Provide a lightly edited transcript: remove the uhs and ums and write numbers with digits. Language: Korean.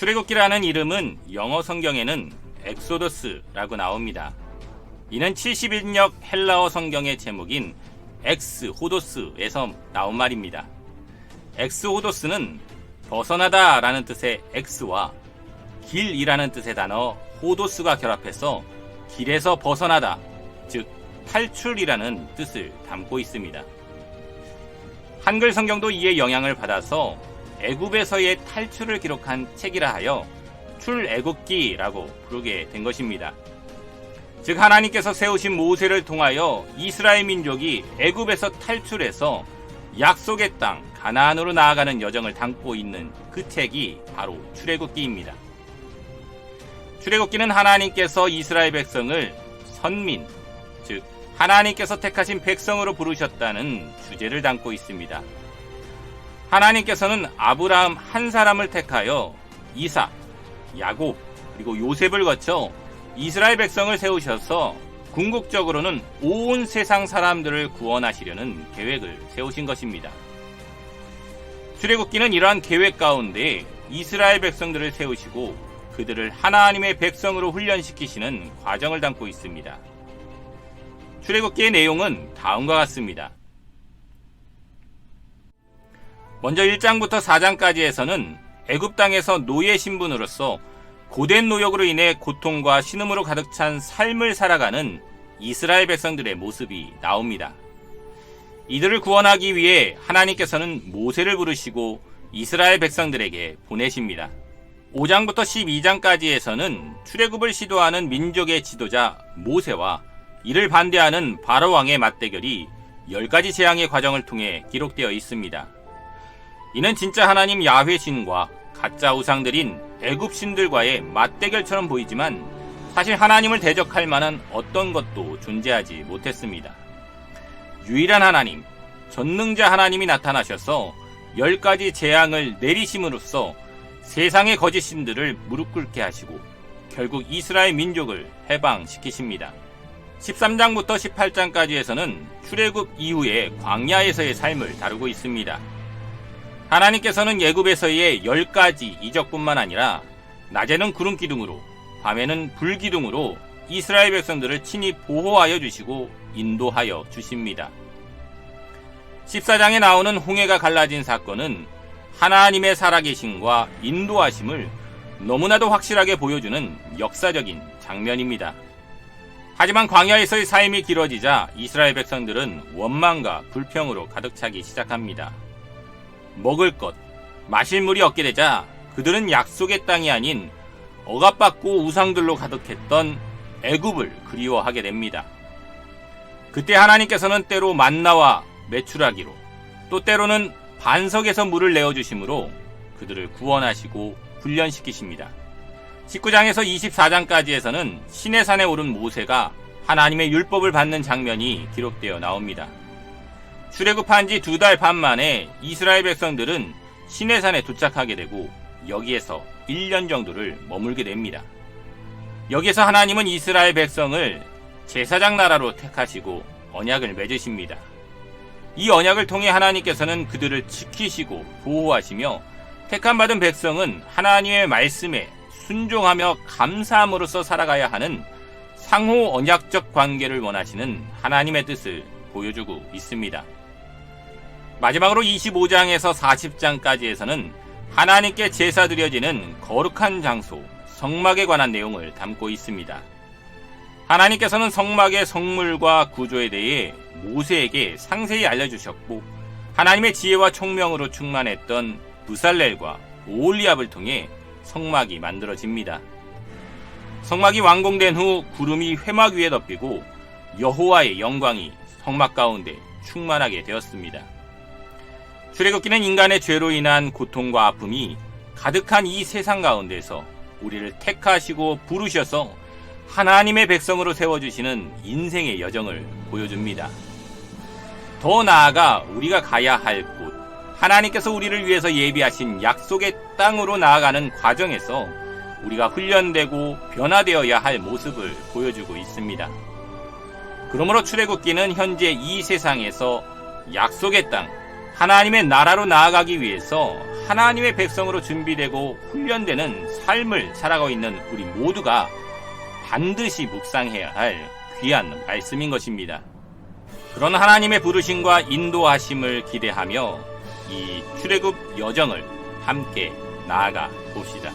출애굽기라는 이름은 영어 성경에는 엑소더스라고 나옵니다. 이는 70인역 헬라어 성경의 제목인 엑스호도스에서 나온 말입니다. 엑스호도스는 벗어나다 라는 뜻의 엑스와 길이라는 뜻의 단어 호도스가 결합해서 길에서 벗어나다, 즉 탈출이라는 뜻을 담고 있습니다. 한글 성경도 이에 영향을 받아서 애굽에서의 탈출을 기록한 책이라 하여 출애굽기라고 부르게 된 것입니다. 즉 하나님께서 세우신 모세를 통하여 이스라엘 민족이 애굽에서 탈출해서 약속의 땅 가나안으로 나아가는 여정을 담고 있는 그 책이 바로 출애굽기입니다. 출애굽기는 하나님께서 이스라엘 백성을 선민, 즉 하나님께서 택하신 백성으로 부르셨다는 주제를 담고 있습니다. 하나님께서는 아브라함 한 사람을 택하여 이삭, 야곱, 그리고 요셉을 거쳐 이스라엘 백성을 세우셔서 궁극적으로는 온 세상 사람들을 구원하시려는 계획을 세우신 것입니다. 출애굽기는 이러한 계획 가운데 이스라엘 백성들을 세우시고 그들을 하나님의 백성으로 훈련시키시는 과정을 담고 있습니다. 출애굽기의 내용은 다음과 같습니다. 먼저 1장부터 4장까지에서는 애굽 땅에서 노예 신분으로서 고된 노역으로 인해 고통과 신음으로 가득 찬 삶을 살아가는 이스라엘 백성들의 모습이 나옵니다. 이들을 구원하기 위해 하나님께서는 모세를 부르시고 이스라엘 백성들에게 보내십니다. 5장부터 12장까지에서는 출애굽을 시도하는 민족의 지도자 모세와 이를 반대하는 바로왕의 맞대결이 10가지 재앙의 과정을 통해 기록되어 있습니다. 이는 진짜 하나님 야훼 신과 가짜 우상들인 애굽 신들과의 맞대결처럼 보이지만 사실 하나님을 대적할 만한 어떤 것도 존재하지 못했습니다. 유일한 하나님, 전능자 하나님이 나타나셔서 10가지 재앙을 내리심으로써 세상의 거짓 신들을 무릎 꿇게 하시고 결국 이스라엘 민족을 해방시키십니다. 13장부터 18장까지에서는 출애굽 이후의 광야에서의 삶을 다루고 있습니다. 하나님께서는 애굽에서의 10가지 이적뿐만 아니라 낮에는 구름 기둥으로 밤에는 불 기둥으로 이스라엘 백성들을 친히 보호하여 주시고 인도하여 주십니다. 14장에 나오는 홍해가 갈라진 사건은 하나님의 살아계심과 인도하심을 너무나도 확실하게 보여주는 역사적인 장면입니다. 하지만 광야에서의 삶이 길어지자 이스라엘 백성들은 원망과 불평으로 가득 차기 시작합니다. 먹을 것, 마실 물이 없게 되자 그들은 약속의 땅이 아닌 억압받고 우상들로 가득했던 애굽을 그리워하게 됩니다. 그때 하나님께서는 때로 만나와 메추라기로 또 때로는 반석에서 물을 내어주심으로 그들을 구원하시고 훈련시키십니다. 19장에서 24장까지에서는 시내산에 오른 모세가 하나님의 율법을 받는 장면이 기록되어 나옵니다. 출애굽한 지 2달 반 만에 이스라엘 백성들은 시내산에 도착하게 되고 여기에서 1년 정도를 머물게 됩니다. 여기서 하나님은 이스라엘 백성을 제사장 나라로 택하시고 언약을 맺으십니다. 이 언약을 통해 하나님께서는 그들을 지키시고 보호하시며 택함받은 백성은 하나님의 말씀에 순종하며 감사함으로써 살아가야 하는 상호 언약적 관계를 원하시는 하나님의 뜻을 보여주고 있습니다. 마지막으로 25장에서 40장까지에서는 하나님께 제사 드려지는 거룩한 장소, 성막에 관한 내용을 담고 있습니다. 하나님께서는 성막의 성물과 구조에 대해 모세에게 상세히 알려주셨고 하나님의 지혜와 총명으로 충만했던 부살렐과 오홀리압을 통해 성막이 만들어집니다. 성막이 완공된 후 구름이 회막 위에 덮이고 여호와의 영광이 성막 가운데 충만하게 되었습니다. 출애굽기는 인간의 죄로 인한 고통과 아픔이 가득한 이 세상 가운데서 우리를 택하시고 부르셔서 하나님의 백성으로 세워주시는 인생의 여정을 보여줍니다. 더 나아가 우리가 가야 할 곳, 하나님께서 우리를 위해서 예비하신 약속의 땅으로 나아가는 과정에서 우리가 훈련되고 변화되어야 할 모습을 보여주고 있습니다. 그러므로 출애굽기는 현재 이 세상에서 약속의 땅, 하나님의 나라로 나아가기 위해서 하나님의 백성으로 준비되고 훈련되는 삶을 살아가고 있는 우리 모두가 반드시 묵상해야 할 귀한 말씀인 것입니다. 그런 하나님의 부르심과 인도하심을 기대하며 이 출애굽 여정을 함께 나아가 봅시다.